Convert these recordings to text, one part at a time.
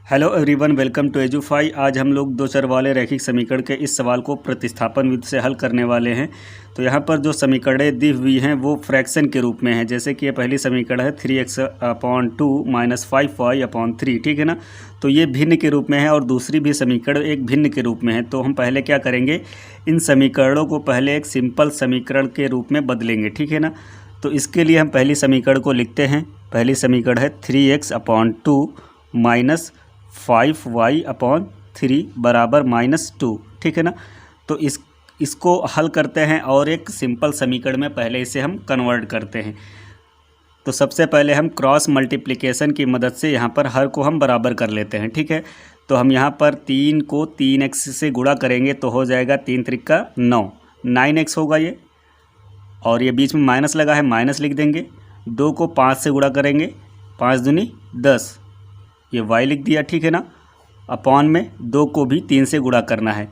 Hello everyone, welcome to Edufy. आज हम लोग दो चर वाले रैखिक समीकरण के इस सवाल को प्रतिस्थापन विधि से हल करने वाले हैं। तो यहाँ पर जो समीकरणें दी हुई हैं वो फ्रैक्शन के रूप में है। जैसे कि ये पहली समीकरण है 3x/2 - 5y/3, ठीक है ना। तो ये भिन्न के रूप में है और दूसरी भी समीकरण एक भिन्न के रूप में है। तो हम पहले क्या करेंगे, इन समीकरणों को पहले एक सिंपल समीकरण के रूप में बदलेंगे, ठीक है ना। तो इसके लिए हम पहली समीकरण को लिखते हैं। पहली समीकरण है 3x/2 - 5y/3 बराबर -2, ठीक है ना। तो इसको हल करते हैं और एक सिंपल समीकरण में पहले इसे हम कन्वर्ट करते हैं। तो सबसे पहले हम क्रॉस मल्टीप्लिकेशन की मदद से यहाँ पर हर को हम बराबर कर लेते हैं, ठीक है। तो हम यहाँ पर 3 को 3x से गुणा करेंगे तो हो जाएगा 3 त्रिका 9x होगा ये, और ये बीच में माइनस लगा है, माइनस लिख देंगे। 2 को 5 से गुणा करेंगे, 5 दूनी 10, ये y लिख दिया, ठीक है ना। अपॉन में 2 को भी 3 से गुणा करना है,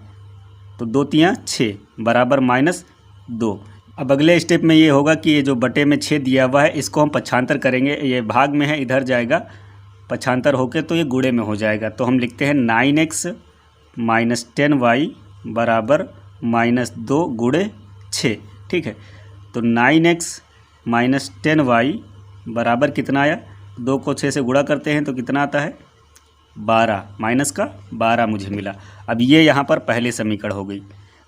तो 2 तियाँ 6 बराबर -2। अब अगले स्टेप में ये होगा कि ये जो बटे में 6 दिया हुआ है इसको हम पक्षांतर करेंगे। ये भाग में है, इधर जाएगा, पक्षांतर होके तो ये गुणे में हो जाएगा। तो हम लिखते हैं 9x - 10y बराबर -2 गुणे 6, ठीक है। तो 9x - 10y बराबर कितना आया, 2 को 6 से गुणा करते हैं तो कितना आता है 12, माइनस का 12 मुझे मिला। अब ये यहाँ पर पहली समीकरण हो गई।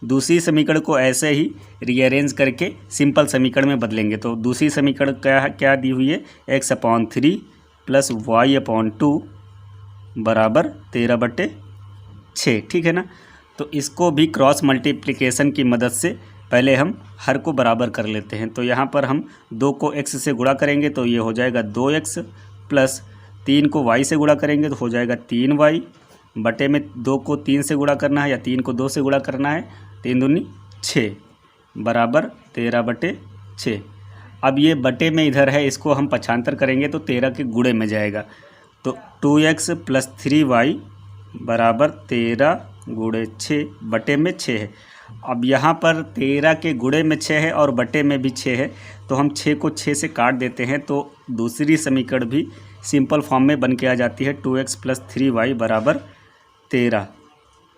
दूसरी समीकरण को ऐसे ही रीअरेंज करके सिंपल समीकरण में बदलेंगे। तो दूसरी समीकरण क्या दी हुई है, x/3 + y/2 बराबर 13/6, ठीक है ना। तो इसको भी क्रॉस मल्टीप्लिकेशन की मदद से पहले हम हर को बराबर कर लेते हैं। तो यहाँ पर हम 2 को x से गुणा करेंगे तो ये हो जाएगा 2x, प्लस 3 को y से गुणा करेंगे तो हो जाएगा 3y, बटे में 2 को 3 से गुणा करना है या 3 को 2 से गुणा करना है, 3 दूनी 6 बराबर 13/6। अब ये बटे में इधर है, इसको हम पक्षांतर करेंगे तो 13 के गुणे में जाएगा। तो 2x + 3y बराबर 13 गुणे 6 बटे में 6 है। अब यहाँ पर 13 के गुणे में 6 है और बटे में भी 6 है, तो हम 6 को 6 से काट देते हैं तो दूसरी समीकरण भी सिंपल फॉर्म में बन के आ जाती है। 2x + 3y बराबर 13,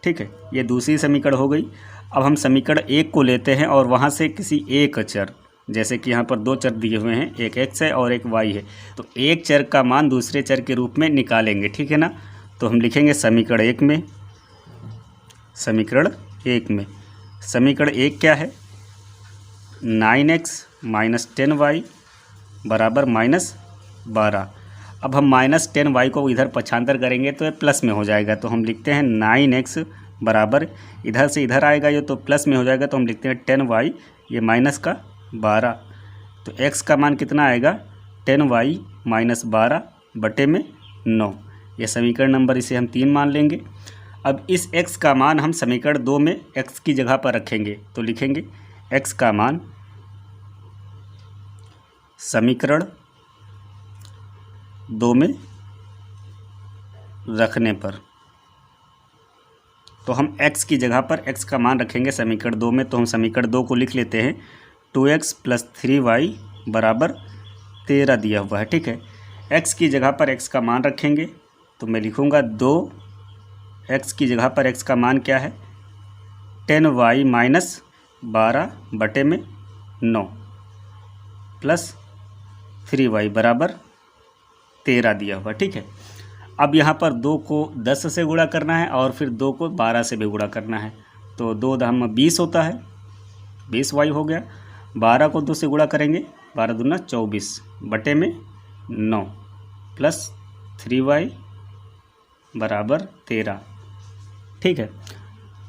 ठीक है। ये दूसरी समीकरण हो गई। अब हम समीकरण 1 को लेते हैं और वहाँ से किसी एक चर, जैसे कि यहाँ पर 2 चर दिए हुए हैं, एक x है और एक y है, तो एक चर का मान दूसरे चर के रूप में निकालेंगे, ठीक है ना। तो हम लिखेंगे समीकरण 1 में, समीकरण 1 क्या है, 9x - 10y बराबर -12। अब हम -10y को इधर पक्षांतर करेंगे तो ये प्लस में हो जाएगा। तो हम लिखते हैं 9x बराबर, इधर से इधर आएगा ये तो प्लस में हो जाएगा, तो हम लिखते हैं 10y, ये माइनस का 12। तो x का मान कितना आएगा, 10y - 12 बटे में 9। ये समीकरण नंबर, इसे हम 3 मान लेंगे। अब इस x का मान हम समीकरण 2 में x की जगह पर रखेंगे तो लिखेंगे x का मान समीकरण 2 में रखने पर, तो हम x की जगह पर x का मान रखेंगे समीकरण 2 में। तो हम समीकरण 2 को लिख लेते हैं, 2x + 3y बराबर 13 दिया हुआ है, ठीक है। x की जगह पर x का मान रखेंगे तो मैं लिखूँगा 2x की जगह पर x का मान क्या है, 10y - 12 बटे में 9 प्लस 3y बराबर 13 दिया हुआ, ठीक है। अब यहाँ पर 2 को 10 से गुणा करना है और फिर 2 को 12 से भी गुणा करना है, तो 2 दाम 20 होता है, 20y हो गया। 12 को 2 से गुणा करेंगे, 12 दूना 24 बटे में 9 प्लस 3y बराबर 13, ठीक है।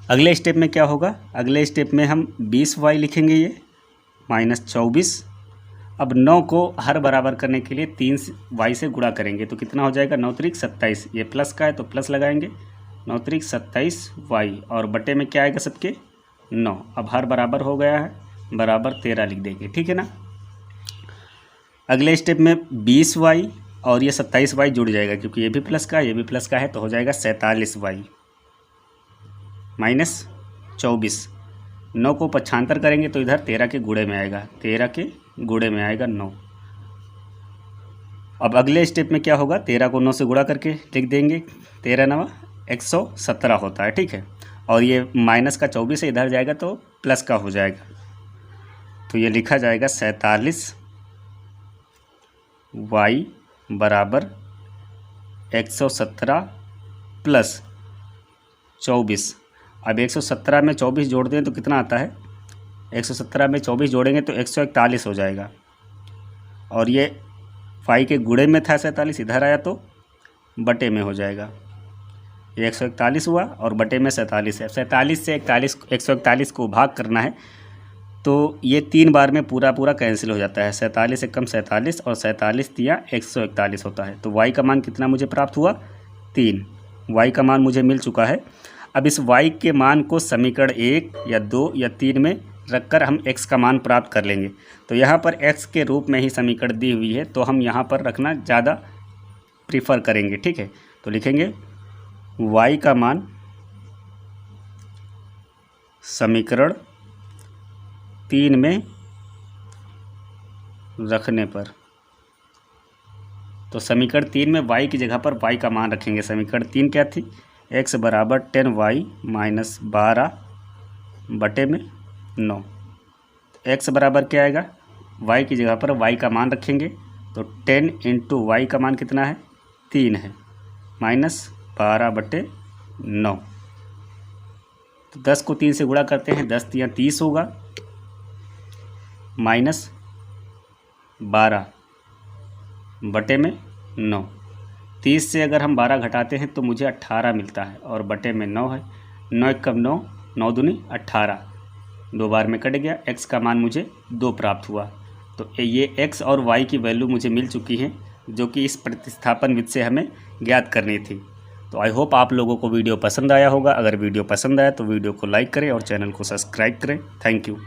अगले स्टेप में क्या होगा, अगले स्टेप में हम 20y लिखेंगे, ये -24। अब 9 को हर बराबर करने के लिए 3y से गुणा करेंगे तो कितना हो जाएगा, 9 त्रिक 27, ये प्लस का है तो प्लस लगाएंगे, 9 त्रिक 27y, और बटे में क्या आएगा सबके 9। अब हर बराबर हो गया है, बराबर 13 लिख देंगे, ठीक है ना। अगले स्टेप में 20y और ये 27y जुड़ जाएगा क्योंकि ये भी प्लस का है, ये भी प्लस का है, तो हो जाएगा 47y - 24। 9 को पक्षांतर करेंगे तो इधर 13 के गुणे में आएगा, 13 के गुणे में आएगा 9 अब अगले स्टेप में क्या होगा, 13 को 9 से गुणा करके लिख देंगे, 13 9 117 होता है, ठीक है। और ये माइनस का 24 है, इधर जाएगा तो प्लस का हो जाएगा, तो ये लिखा जाएगा 47 y बराबर 117 प्लस 24। अब 117 में 24 जोड़ दें तो कितना आता है, 117 में 24 जोड़ेंगे तो 141 हो जाएगा। और ये फाई के गुणे में था 47, इधर आया तो बटे में हो जाएगा। ये 141 हुआ और बटे में 47 है। 47 से 141 को भाग करना है तो ये 3 बार में पूरा पूरा कैंसिल हो जाता है। 47 से कम 47 और 47 दिया 141 होता है। तो y का मान कितना मुझे प्राप्त हुआ, 3। y का मान मुझे मिल चुका है। अब इस y के मान को समीकरण 1 या 2 या 3 में रखकर हम x का मान प्राप्त कर लेंगे। तो यहाँ पर x के रूप में ही समीकरण दी हुई है, तो हम यहाँ पर रखना ज़्यादा प्रीफर करेंगे, ठीक है। तो लिखेंगे y का मान समीकरण 3 में रखने पर, तो समीकरण 3 में y की जगह पर y का मान रखेंगे। समीकरण 3 क्या थी, x बराबर 10y माइनस 12 बटे में 9। x बराबर क्या आएगा, y की जगह पर y का मान रखेंगे तो 10 इंटू वाई का मान कितना है, 3 है, माइनस 12 बटे 9। तो 10 को 3 से गुणा करते हैं, 10 3 30 होगा, माइनस 12 बटे में 9। 30 से अगर हम 12 घटाते हैं तो मुझे 18 मिलता है और बटे में 9 है। 9 कम 9, 9 दूनी 18, 2 बार में कट गया। x का मान मुझे 2 प्राप्त हुआ। तो ये x और y की वैल्यू मुझे मिल चुकी है, जो कि इस प्रतिस्थापन विधि से हमें ज्ञात करनी थी। तो आई होप आप लोगों को वीडियो पसंद आया होगा। अगर वीडियो पसंद आया तो वीडियो को लाइक करें और चैनल को सब्सक्राइब करें। Thank you.